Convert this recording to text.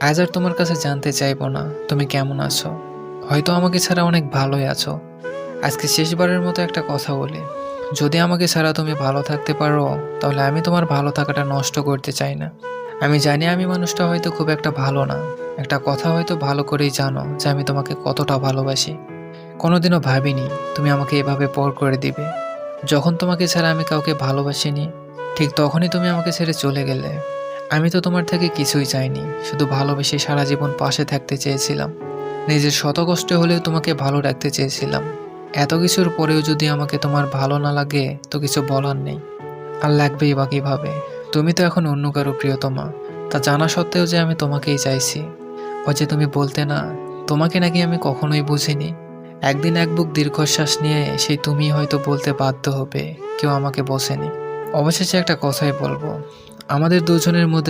আজ আর তোমার কাছে জানতে চাইবো না তুমি কেমন আছো। হয়তো আমাকে ছাড়া অনেক ভালোই আছো। আজকে শেষবারের মতো একটা কথা বলি, যদি আমাকে ছাড়া তুমি ভালো থাকতে পারো, তাহলে আমি তোমার ভালো থাকাটা নষ্ট করতে চাই না। আমি জানি আমি মানুষটা হয়তো খুব একটা ভালো না, একটা কথা হয়তো ভালো করেই জানো যে আমি তোমাকে কতটা ভালোবাসি। কোনোদিনও ভাবিনি তুমি আমাকে এভাবে পর করে দিবে। যখন তোমাকে ছাড়া আমি কাউকে ভালোবাসিনি, ঠিক তখনই তুমি আমাকে ছেড়ে চলে গেলে। আমি তো তোমার থেকে কিছুই চাইনি, শুধু ভালোবেসে সারা জীবন পাশে থাকতে চেয়েছিলাম। নিজের শত কষ্টে হলেও তোমাকে ভালো রাখতে চেয়েছিলাম। এত কিছুর পরেও যদি আমাকে তোমার ভালো না লাগে, তো কিছু বলার নেই। আর লাগবেই বা কিভাবে? তুমি তো এখন অন্য কারো প্রিয়তমা। তা জানা সত্ত্বেও যে আমি তোমাকেই চাইছি। ওই যে তুমি বলতে না, তোমাকে নাকি আমি কখনোই বুঝিনি। একদিন এক বুক দীর্ঘশ্বাস নিয়ে সেই তুমিই হয়তো বলতে বাধ্য হবে কেউ আমাকে বোঝেনি। অবশেষে একটা কথাই বলবো, আমাদের দুজনের মধ্যে